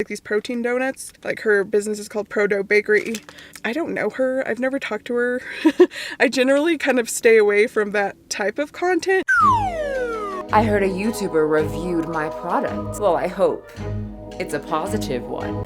Like these protein donuts. Like her business is called Prodough Bakery. I don't know her. I've never talked to her. I generally kind of stay away from that type of content. I heard a YouTuber reviewed my product. Well, I hope it's a positive one.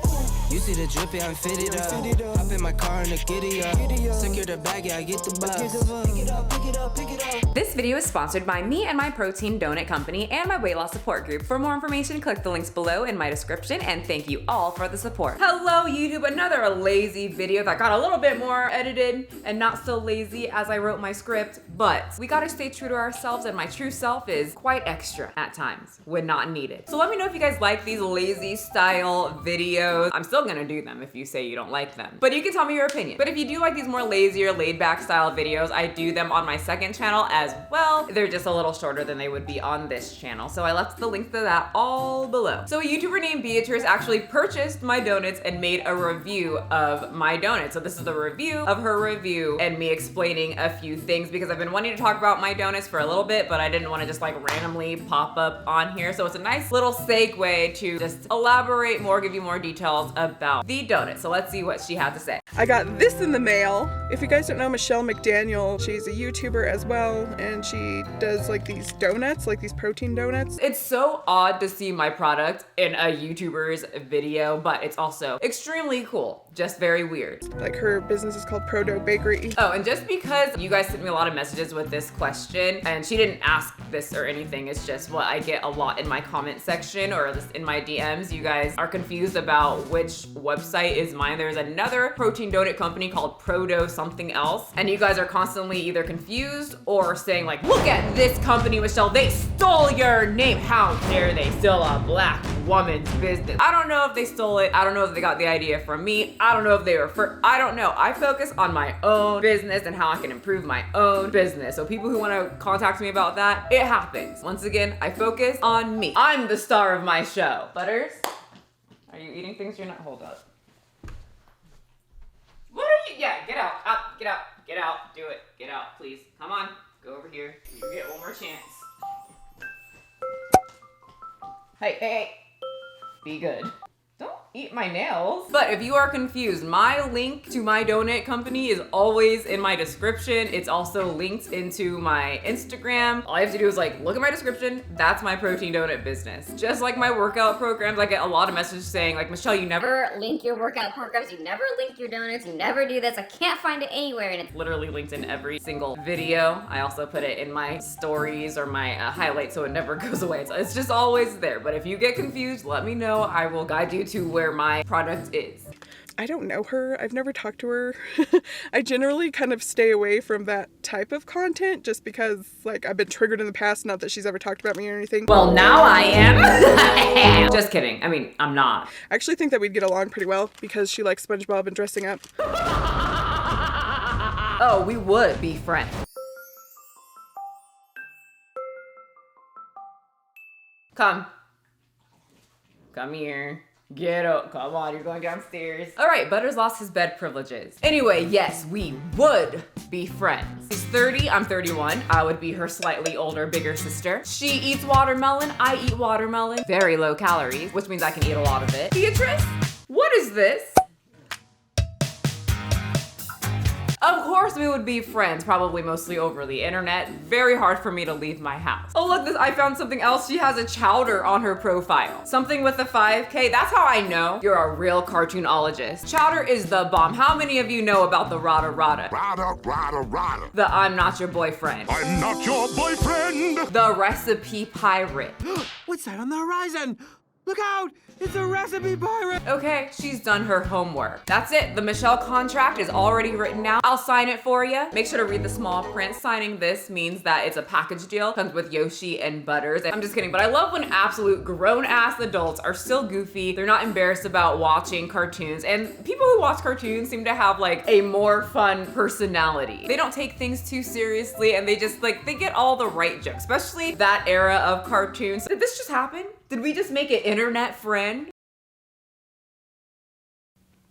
You see the drippy, I'm fitted up. Hop in my car and the giddy up. Secure the bag, yeah, I get the bus. Pick it up, pick it up, pick it up. This video is sponsored by me and my protein donut company and my weight loss support group. For more information, click the links below in my description, and thank you all for the support. Hello YouTube, another lazy video that got a little bit more edited and not so lazy as I wrote my script, but we gotta stay true to ourselves, and my true self is quite extra at times when not needed. So let me know if you guys like these lazy style videos. I'm still gonna do them if you say you don't like them, but you can tell me your opinion. But if you do like these more lazier, laid back style videos, I do them on my second channel as well. They're just a little shorter than they would be on this channel, so I left the link to that all below. So a YouTuber named Beatrice actually purchased my donuts and made a review of my donuts. So this is the review of her review and me explaining a few things, because I've been wanting to talk about my donuts for a little bit, but I didn't want to just like randomly pop up on here. So it's a nice little segue to just elaborate more, give you more details about the donut. So let's see what she had to say. I got this in the mail. If you guys don't know Michelle McDaniel, she's a YouTuber as well, and she does like these donuts, like these protein donuts. It's so odd to see my product in a YouTuber's video, but it's also extremely cool. Just very weird. Like her business is called Prodough Bakery. Oh, and just because you guys sent me a lot of messages with this question, and she didn't ask this or anything, it's just what I get a lot in my comment section or just in my DMs. You guys are confused about which website is mine. There's another protein donut company called Prodough something else, and you guys are constantly either confused or saying like, look at this company, Michelle, they stole your name. How dare they steal a black woman's business? I don't know if they stole it. I don't know if they got the idea from me. I don't know if they were I don't know. I focus on my own business and how I can improve my own business. So people who want to contact me about that, it happens. Once again, I focus on me. I'm the star of my show. Butters, are you eating things you're not? Hold up. What are you? Yeah, get out. Out. Get out. Get out. Do it. Get out, please. Come on. Go over here. You get one more chance. Hey, hey, hey. Be good. Don't eat my nails. But if you are confused, my link to my donut company is always in my description. It's also linked into my Instagram. All you have to do is like, look at my description. That's my protein donut business. Just like my workout programs, I get a lot of messages saying like, Michelle, you never link your workout programs, you never link your donuts, you never do this. I can't find it anywhere, and it's literally linked in every single video. I also put it in my stories or my highlights, so it never goes away. So it's just always there. But if you get confused, let me know. I will guide you to where my product is. I don't know her. I've never talked to her. I generally kind of stay away from that type of content just because like I've been triggered in the past, not that she's ever talked about me or anything. Well, now I am. Just kidding. I mean, I'm not. I actually think that we'd get along pretty well because she likes SpongeBob and dressing up. Oh, we would be friends. Come here. Get up. Come on, you're going downstairs. All right, Butters lost his bed privileges. Anyway, yes, we would be friends. She's 30, I'm 31. I would be her slightly older, bigger sister. She eats watermelon, I eat watermelon. Very low calories, which means I can eat a lot of it. Beatrice, what is this? Of course we would be friends, probably mostly over the internet. Very hard for me to leave my house. Oh look, I found something else. She has a chowder on her profile. Something with a 5K. That's how I know you're a real cartoonologist. Chowder is the bomb. How many of you know about the Rada Rada? Rada, rada, rada. The I'm not your boyfriend. I'm not your boyfriend. The recipe pirate. What's that on the horizon? Look out! It's a recipe pirate! Okay, she's done her homework. That's it. The Michelle contract is already written out. I'll sign it for you. Make sure to read the small print. Signing this means that it's a package deal. Comes with Yoshi and Butters. I'm just kidding, but I love when absolute grown-ass adults are still goofy. They're not embarrassed about watching cartoons. And people who watch cartoons seem to have like a more fun personality. They don't take things too seriously, and they just like, they get all the right jokes, especially that era of cartoons. Did this just happen? Did we just make an internet friend?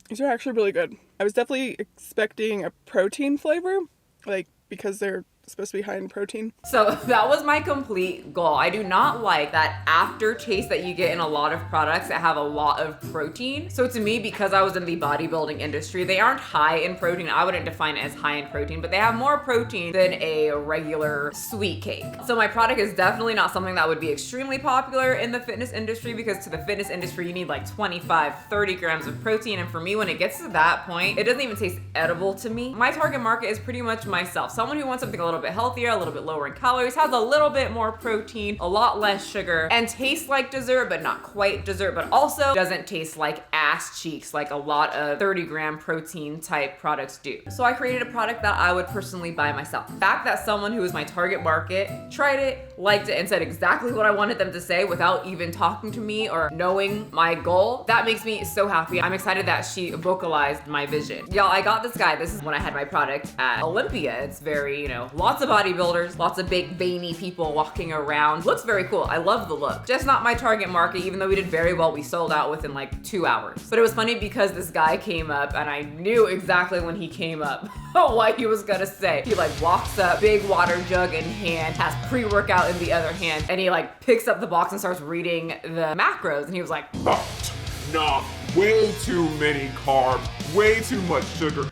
These are actually really good. I was definitely expecting a protein flavor, like because they're supposed to be high in protein. So that was my complete goal. I do not like that aftertaste that you get in a lot of products that have a lot of protein. So to me, because I was in the bodybuilding industry, they aren't high in protein. I wouldn't define it as high in protein, but they have more protein than a regular sweet cake. So my product is definitely not something that would be extremely popular in the fitness industry, because to the fitness industry, you need like 25, 30 grams of protein. And for me, when it gets to that point, it doesn't even taste edible to me. My target market is pretty much myself. Someone who wants something a little bit healthier, a little bit lower in calories, has a little bit more protein, a lot less sugar, and tastes like dessert, but not quite dessert, but also doesn't taste like ass cheeks like a lot of 30-gram protein type products do. So I created a product that I would personally buy myself. The fact that someone who is my target market tried it, liked it, and said exactly what I wanted them to say without even talking to me or knowing my goal, that makes me so happy. I'm excited that she vocalized my vision. Y'all, I got this guy. This is when I had my product at Olympia. It's very, lots of bodybuilders, lots of big veiny people walking around. Looks very cool. I love the look. Just not my target market, even though we did very well. We sold out within like 2 hours. But it was funny because this guy came up and I knew exactly when he came up what he was gonna say. He like walks up, big water jug in hand, has pre-workout in the other hand, and he like picks up the box and starts reading the macros, and he was like, Nah, way too many carbs, way too much sugar,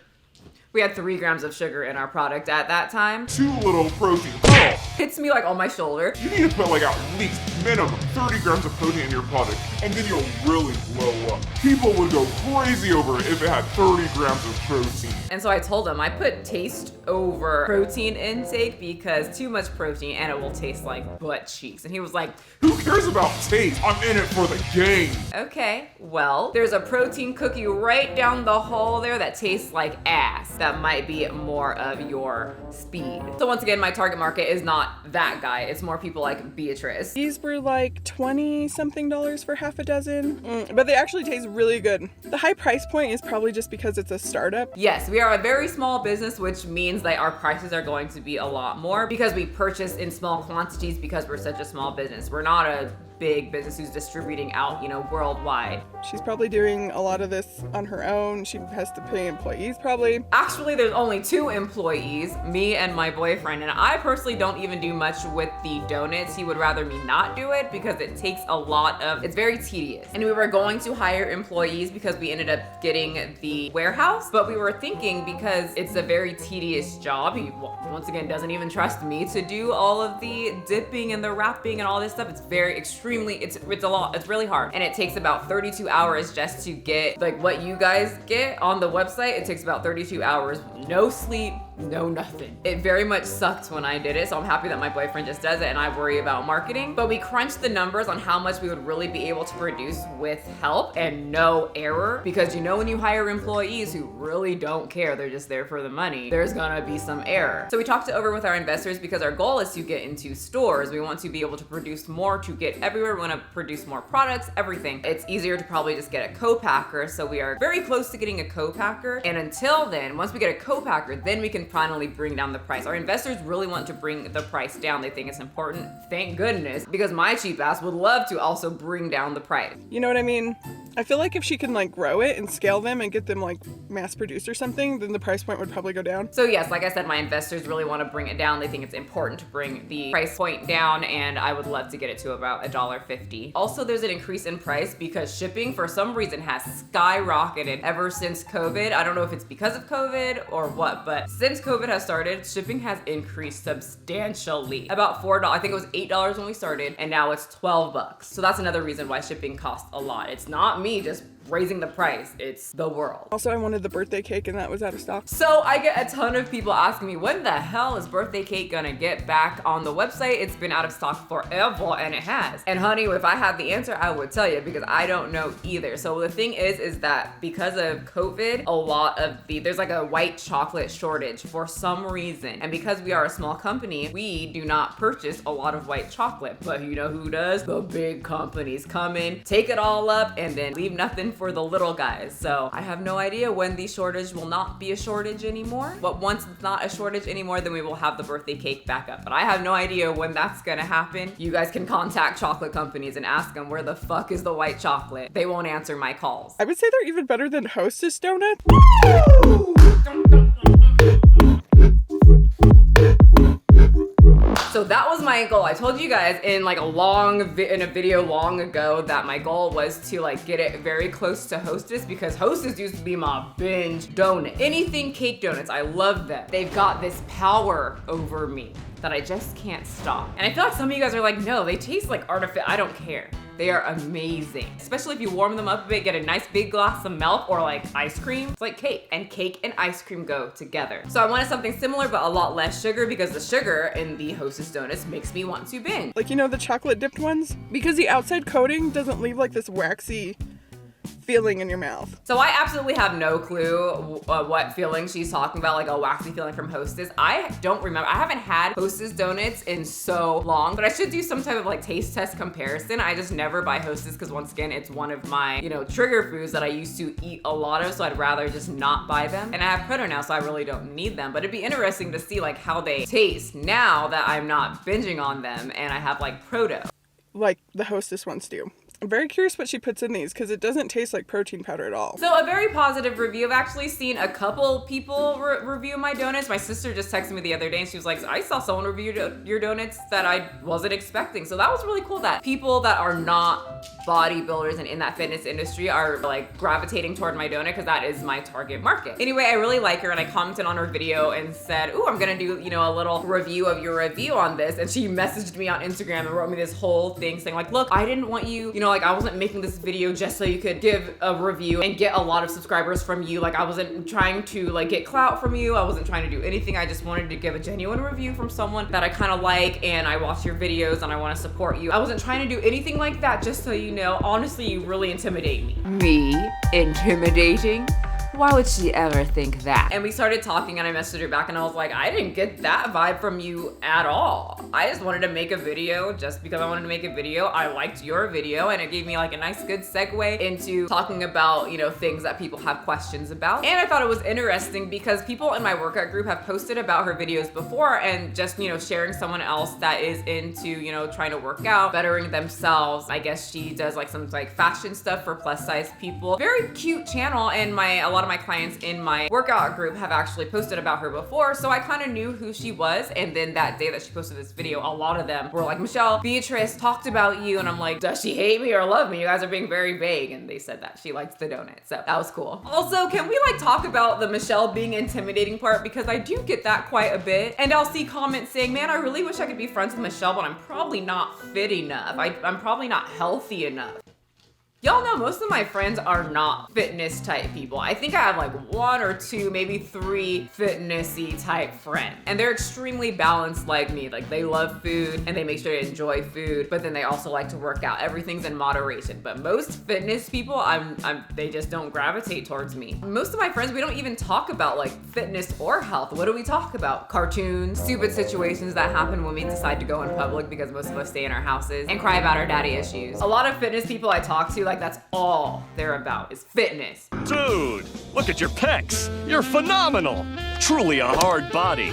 we had 3 grams of sugar in our product at that time. too little protein. Oh, Hits me like on my shoulder. you need to put like at least minimum 30 grams of protein in your product, and then you'll really blow up. People would go crazy over it if it had 30 grams of protein. And so I told him I put taste over protein intake because too much protein and it will taste like butt cheeks. And he was like, Who cares about taste? I'm in it for the game. okay, well, there's a protein cookie right down the hall there that tastes like ass. That might be more of your speed. So once again, my target market is not that guy. It's more people like Beatrice. These were like $20-something for half a dozen, but they actually taste really good. The high price point is probably just because it's a startup. Yes, we are a very small business, which means that our prices are going to be a lot more because we purchase in small quantities because we're such a small business. We're not a big business who's distributing out, worldwide. She's probably doing a lot of this on her own. She has to pay employees probably. Actually, there's only 2 employees, me and my boyfriend, and I personally don't even do much with the donuts. He would rather me not do it because it takes a lot of, it's very tedious. And we were going to hire employees because we ended up getting the warehouse, but we were thinking because it's a very tedious job, he once again doesn't even trust me to do all of the dipping and the wrapping and all this stuff. It's very it's a lot, it's really hard. And it takes about 32 hours just to get like what you guys get on the website. It takes about 32 hours, no sleep, no nothing. It very much sucked when I did it, so I'm happy that my boyfriend just does it and I worry about marketing. But we crunched the numbers on how much we would really be able to produce with help and no error, because when you hire employees who really don't care, they're just there for the money, there's gonna be some error. So we talked it over with our investors because our goal is to get into stores. We want to be able to produce more, to get everywhere. We want to produce more products, everything. It's easier to probably just get a co-packer, so we are very close to getting a co-packer. And until then, once we get a co-packer, then we can finally bring down the price. Our investors really want to bring the price down. They think it's important. Thank goodness, because my cheap ass would love to also bring down the price. You know what I mean? I feel like if she can like grow it and scale them and get them like mass produced or something, then the price point would probably go down. So yes, like I said, my investors really want to bring it down. They think it's important to bring the price point down, and I would love to get it to about $1.50. Also, there's an increase in price because shipping for some reason has skyrocketed ever since COVID. I don't know if it's because of COVID or what, but since COVID has started, shipping has increased substantially. About $4, I think it was $8 when we started, and now it's $12. So that's another reason why shipping costs a lot. It's not me just raising the price, it's the world. Also, I wanted the birthday cake and that was out of stock. So I get a ton of people asking me, when the hell is birthday cake gonna get back on the website? It's been out of stock forever, and it has. And honey, if I had the answer, I would tell you, because I don't know either. So the thing is that because of COVID, a lot of there's like a white chocolate shortage for some reason. And because we are a small company, we do not purchase a lot of white chocolate. But you know who does? The big companies come in, take it all up, and then leave nothing for the little guys. So I have no idea when the shortage will not be a shortage anymore. But once it's not a shortage anymore, then we will have the birthday cake back up. But I have no idea when that's gonna happen. You guys can contact chocolate companies and ask them, where the fuck is the white chocolate? They won't answer my calls. I would say they're even better than Hostess donuts. my goal. I told you guys in like in a video long ago that my goal was to like get it very close to Hostess, because Hostess used to be my binge donut. Anything cake donuts, I love them. They've got this power over me that I just can't stop. And I feel like some of you guys are like, no, they taste like artificial. I don't care. They are amazing. Especially if you warm them up a bit, get a nice big glass of milk or like ice cream. It's like cake, and cake and ice cream go together. So I wanted something similar but a lot less sugar, because the sugar in the Hostess donuts makes me want to binge. Like, you know, the chocolate dipped ones? Because the outside coating doesn't leave like this waxy feeling in your mouth. So I absolutely have no clue what feeling she's talking about, like a waxy feeling from Hostess. I don't remember. I haven't had Hostess donuts in so long, but I should do some type of like taste test comparison. I just never buy Hostess because once again, it's one of my, trigger foods that I used to eat a lot of, so I'd rather just not buy them. And I have Prodough now, so I really don't need them, but it'd be interesting to see like how they taste now that I'm not binging on them and I have like Prodough. Like the Hostess ones do. I'm very curious what she puts in these, because it doesn't taste like protein powder at all. So a very positive review. I've actually seen a couple people review my donuts. My sister just texted me the other day and she was like, I saw someone review your donuts that I wasn't expecting. So that was really cool that people that are not bodybuilders and in that fitness industry are like gravitating toward my donut, because that is my target market. Anyway, I really like her and I commented on her video and said, ooh, I'm gonna do, a little review of your review on this. And she messaged me on Instagram and wrote me this whole thing saying like, look, I didn't want you, like I wasn't making this video just so you could give a review and get a lot of subscribers from you. Like I wasn't trying to like get clout from you. I wasn't trying to do anything. I just wanted to give a genuine review from someone that I kind of like, and I watch your videos and I want to support you. I wasn't trying to do anything like that, just so you know. Honestly, you really intimidate me. Me? Intimidating? Why would she ever think that? And we started talking and I messaged her back and I was like, I didn't get that vibe from you at all. I just wanted to make a video just because I wanted to make a video. I liked your video and it gave me like a nice good segue into talking about, things that people have questions about. And I thought it was interesting because people in my workout group have posted about her videos before, and just, sharing someone else that is into, trying to work out, bettering themselves. I guess she does like some like fashion stuff for plus size people. Very cute channel, and a lot of my clients in my workout group have actually posted about her before, so I kind of knew who she was. And then that day that she posted this video, a lot of them were like, Michelle, Beatrice talked about you, and I'm like, does she hate me or love me? You guys are being very vague. And they said that she likes the donut, so that was cool. Also, can we like talk about the Michelle being intimidating part, because I do get that quite a bit, and I'll see comments saying, man, I really wish I could be friends with Michelle, but I'm probably not fit enough. I'm probably not healthy enough. Y'all know most of my friends are not fitness type people. I think I have like 1 or 2, maybe 3 fitnessy type friends. And they're extremely balanced like me. Like they love food and they make sure to enjoy food, but then they also like to work out. Everything's in moderation. But most fitness people, they just don't gravitate towards me. Most of my friends, we don't even talk about like fitness or health. What do we talk about? Cartoons, stupid situations that happen when we decide to go in public, because most of us stay in our houses, and cry about our daddy issues. A lot of fitness people I talk to, like that's all they're about is fitness. Dude, look at your pecs. You're phenomenal. Truly a hard body.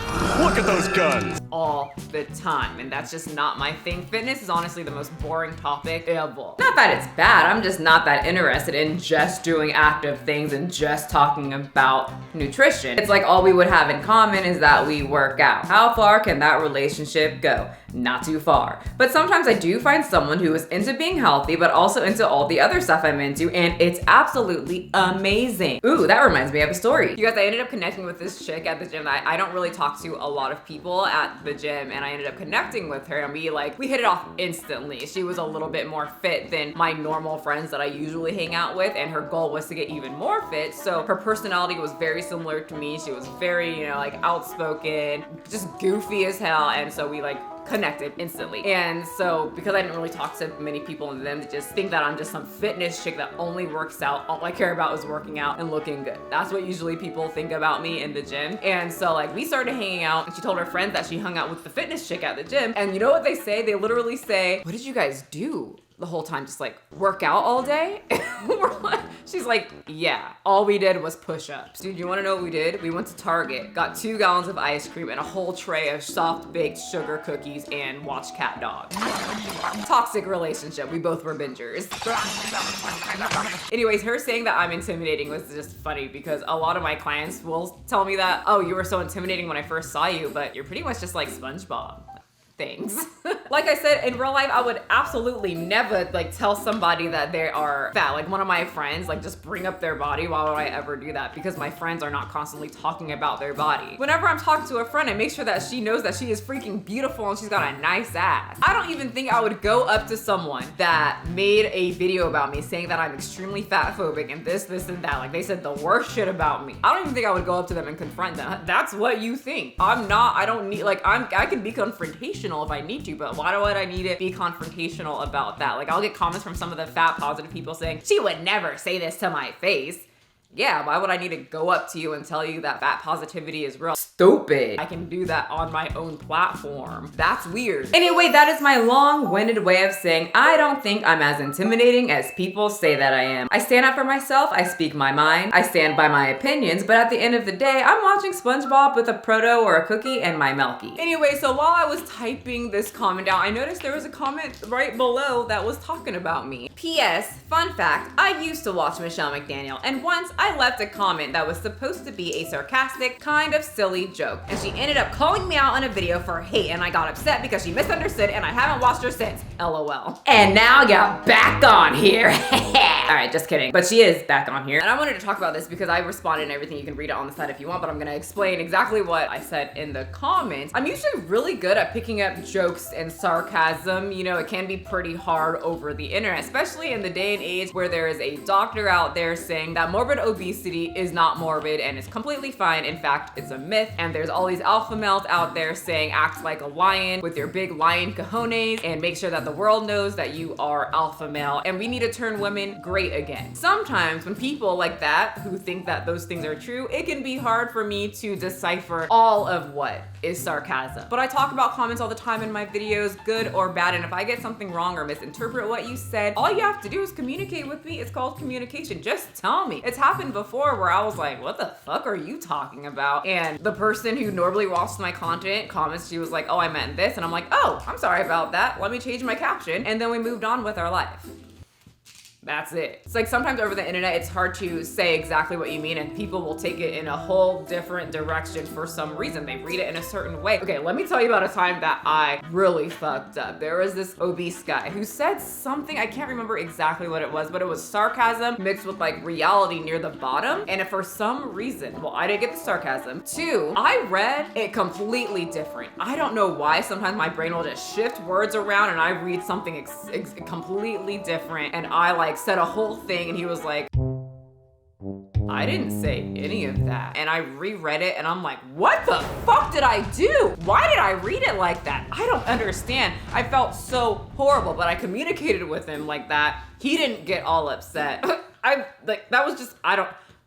Look at those guns. All the time, and that's just not my thing. Fitness is honestly the most boring topic ever. Not that it's bad, I'm just not that interested in just doing active things and just talking about nutrition. It's like all we would have in common is that we work out. How far can that relationship go? Not too far. But sometimes I do find someone who is into being healthy, but also into all the other stuff I'm into, and it's absolutely amazing. Ooh, that reminds me of a story. You guys, I ended up connecting with this chick at the gym. I don't really talk to a lot of people at the gym, and I ended up connecting with her, and we hit it off instantly. She was a little bit more fit than my normal friends that I usually hang out with, and her goal was to get even more fit. So her personality was very similar to me. She was very, outspoken, just goofy as hell, and so we connected instantly. And so because I didn't really talk to many people, and them just think that I'm just some fitness chick that only works out, all I care about is working out and looking good. That's what usually people think about me in the gym. And so we started hanging out, and she told her friends that she hung out with the fitness chick at the gym. And you know what they say? They literally say, what did you guys do the whole time? Just work out all day? She's like, yeah, all we did was push-ups. Dude, you wanna know what we did? We went to Target, got 2 gallons of ice cream and a whole tray of soft baked sugar cookies, and watched cat dog. Toxic relationship, we both were bingers. Anyways, her saying that I'm intimidating was just funny, because a lot of my clients will tell me that, oh, you were so intimidating when I first saw you, but you're pretty much just like SpongeBob. things. Like I said, in real life, I would absolutely never like tell somebody that they are fat. Like one of my friends, like just bring up their body. Why would I ever do that? Because my friends are not constantly talking about their body. Whenever I'm talking to a friend, I make sure that she knows that she is freaking beautiful and she's got a nice ass. I don't even think I would go up to someone that made a video about me saying that I'm extremely fat phobic and this, and that. Like they said the worst shit about me. I don't even think I would go up to them and confront them. That's what you think. I don't need, like, I can be confrontational if I need to, but why would I need to be confrontational about that? Like, I'll get comments from some of the fat positive people saying, she would never say this to my face. Yeah, why would I need to go up to you and tell you that fat positivity is real? Stupid. I can do that on my own platform. That's weird. Anyway, that is my long-winded way of saying I don't think I'm as intimidating as people say that I am. I stand up for myself, I speak my mind, I stand by my opinions, but at the end of the day, I'm watching SpongeBob with a Prodough or a cookie and my Melky. Anyway, so while I was typing this comment down, I noticed there was a comment right below that was talking about me. P.S. Fun fact, I used to watch Michelle McDaniel, and once I left a comment that was supposed to be a sarcastic, kind of silly joke, and she ended up calling me out on a video for hate, and I got upset because she misunderstood and I haven't watched her since. LOL. And now you're back on here. Alright, just kidding. But she is back on here. And I wanted to talk about this because I responded and everything. You can read it on the side if you want, but I'm gonna explain exactly what I said in the comments. I'm usually really good at picking up jokes and sarcasm. You know, it can be pretty hard over the internet, especially in the day and age where there is a doctor out there saying that morbid obesity is not morbid and it's completely fine. In fact, it's a myth. And there's all these alpha males out there saying act like a lion with your big lion cojones and make sure that the world knows that you are alpha male and we need to turn women great again. Sometimes when people like that who think that those things are true, it can be hard for me to decipher all of what is sarcasm. But I talk about comments all the time in my videos, good or bad, and if I get something wrong or misinterpret what you said, all you have to do is communicate with me. It's called communication. Just tell me. It's happened before where I was like, what the fuck are you talking about? And the person who normally watches my content comments, she was like, oh, I meant this. And I'm like, oh, I'm sorry about that. Let me change my caption. And then we moved on with our life. That's it. It's like sometimes over the internet, it's hard to say exactly what you mean and people will take it in a whole different direction for some reason. They read it in a certain way. Okay, let me tell you about a time that I really fucked up. There was this obese guy who said something, I can't remember exactly what it was, but it was sarcasm mixed with like reality near the bottom. And for some reason, well, I didn't get the sarcasm. Two, I read it completely different. I don't know why. Sometimes my brain will just shift words around and I read something completely different and I like said a whole thing and he was like, I didn't say any of that. And I reread it and I'm like, what the fuck did I do? Why did I read it like that? I don't understand. I felt so horrible, but I communicated with him like that. He didn't get all upset.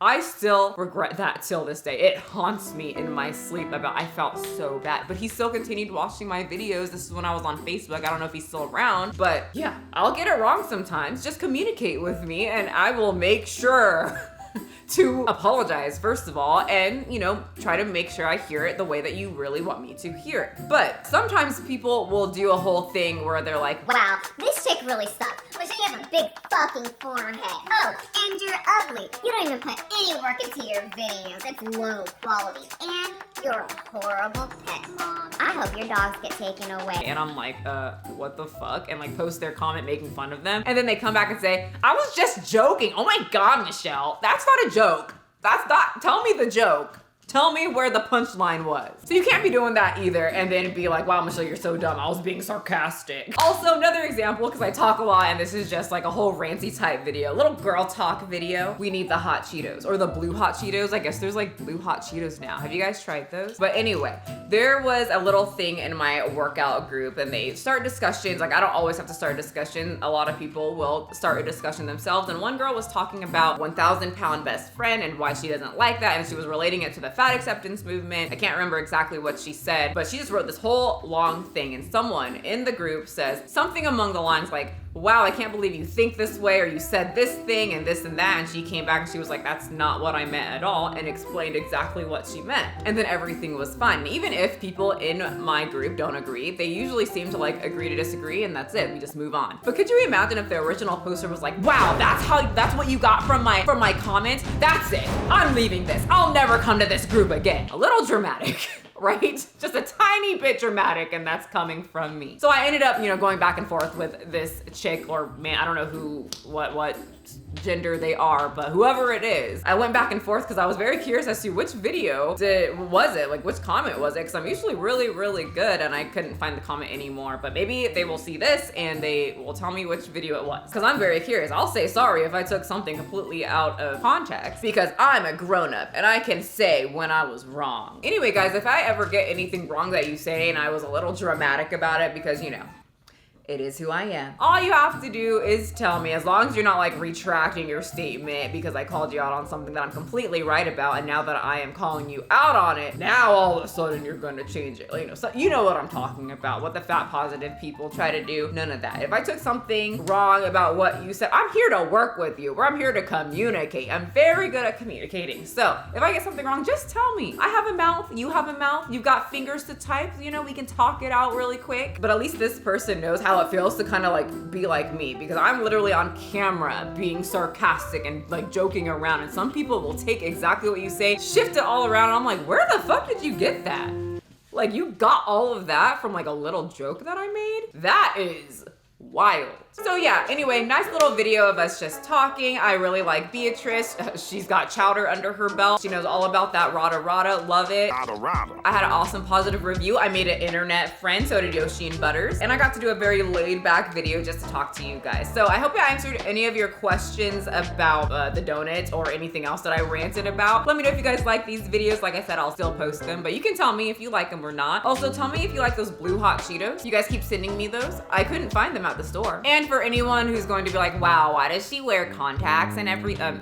I still regret that till this day. It haunts me in my sleep about I felt so bad. But he still continued watching my videos. This is when I was on Facebook. I don't know if he's still around, but yeah, I'll get it wrong sometimes. Just communicate with me and I will make sure to apologize first of all and, you know, try to make sure I hear it the way that you really want me to hear it. But sometimes people will do a whole thing where they're like, wow, this chick really sucks, but she has a big fucking forehead. Oh, and you're ugly. You don't even put any work into your videos. It's low quality. And you're a horrible pet mom. I hope your dogs get taken away. And I'm like, what the fuck? And like post their comment making fun of them. And then they come back and say, I was just joking. Oh my God, Michelle, that's not a joke. That's not, tell me the joke. Tell me where the punchline was. So you can't be doing that either and then be like, wow, Michelle, you're so dumb. I was being sarcastic. Also, another example, because I talk a lot and this is just like a whole ranty type video, little girl talk video. We need the hot Cheetos or the blue hot Cheetos. I guess there's like blue hot Cheetos now. Have you guys tried those? But anyway, there was a little thing in my workout group and they start discussions. Like I don't always have to start a discussion. A lot of people will start a discussion themselves. And one girl was talking about 1,000 pound best friend and why she doesn't like that. And she was relating it to the fat acceptance movement. I can't remember exactly what she said, but she just wrote this whole long thing and someone in the group says something along the lines like, wow, I can't believe you think this way or you said this thing and this and that. And she came back and she was like, that's not what I meant at all and explained exactly what she meant. And then everything was fine. And even if people in my group don't agree, they usually seem to like agree to disagree and that's it. We just move on. But could you imagine if the original poster was like, wow, that's what you got from my comments? That's it. I'm leaving this. I'll never come to this group again. A little dramatic. right? Just a tiny bit dramatic, and that's coming from me. So I ended up, you know, going back and forth with this chick, or man, I don't know who, what gender they are, but whoever it is, I went back and forth because I was very curious as to which video was it, like which comment was it, because I'm usually really good, and I couldn't find the comment anymore. But maybe they will see this and they will tell me which video it was, because I'm very curious. I'll say sorry if I took something completely out of context, because I'm a grown-up and I can say when I was wrong. Anyway guys, if I ever get anything wrong that you say and I was a little dramatic about it, because you know, it is who I am. All you have to do is tell me, as long as you're not like retracting your statement because I called you out on something that I'm completely right about, and now that I am calling you out on it, now all of a sudden you're gonna change it. You know, so you know what I'm talking about, what the fat positive people try to do. None of that. If I took something wrong about what you said, I'm here to work with you, or I'm here to communicate. I'm very good at communicating. So if I get something wrong, just tell me. I have a mouth, you have a mouth, you've got fingers to type, you know, we can talk it out really quick. But at least this person knows how it feels to kind of like be like me, because I'm literally on camera being sarcastic and like joking around, and some people will take exactly what you say, shift it all around, and I'm like, where the fuck did you get that? Like, you got all of that from like a little joke that I made? That is wild. So yeah, anyway, nice little video of us just talking. I really like Beatrice. She's got chowder under her belt. She knows all about that rada. Love it. I had an awesome positive review. I made an internet friend, so did Yoshi and Butters. And I got to do a very laid back video just to talk to you guys. So I hope I answered any of your questions about the donuts or anything else that I ranted about. Let me know if you guys like these videos. Like I said, I'll still post them, but you can tell me if you like them or not. Also, tell me if you like those blue hot Cheetos. You guys keep sending me those. I couldn't find them at the store. And for anyone who's going to be like, wow, why does she wear contacts and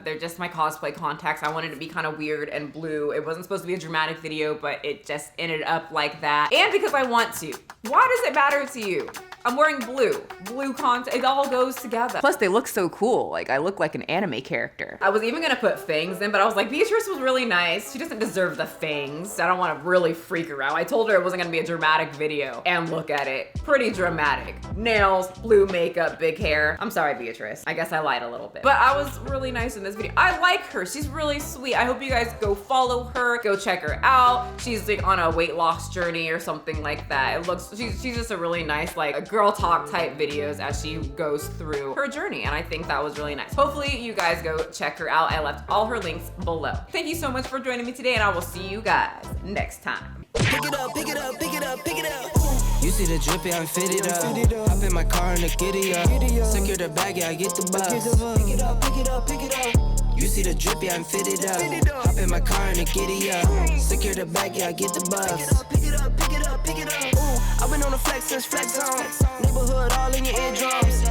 they're just my cosplay contacts. I wanted to be kind of weird and blue. It wasn't supposed to be a dramatic video, but it just ended up like that. And because I want to. Why does it matter to you? I'm wearing blue contact. It all goes together. Plus they look so cool. Like, I look like an anime character. I was even gonna put fangs in, but I was like, Beatrice was really nice. She doesn't deserve the fangs. I don't wanna really freak her out. I told her it wasn't gonna be a dramatic video, and look at it. Pretty dramatic. Nails, blue makeup, big hair. I'm sorry, Beatrice. I guess I lied a little bit. But I was really nice in this video. I like her. She's really sweet. I hope you guys go follow her, go check her out. She's like on a weight loss journey or something like that. She's just a really nice, like, a girl talk type videos as she goes through her journey, and I think that was really nice. Hopefully you guys go check her out. I left all her links below. Thank you so much for joining me today, and I will see you guys next time. Pick it up, pick it up, pick it up, pick it up. You see the drippy, I'm fitted up. Hop in my car and the giddy up. Secure the bag, yeah, I get the bus. Pick it up, pick it up, pick it up. You see the drippy, I'm fitted up. Hop in my car and the giddy up. Secure the bag, yeah, I get the bus. Pick it up, pick it up, pick it up, pick it up. I've been on the flex since flex zone. Neighborhood all in your eardrums.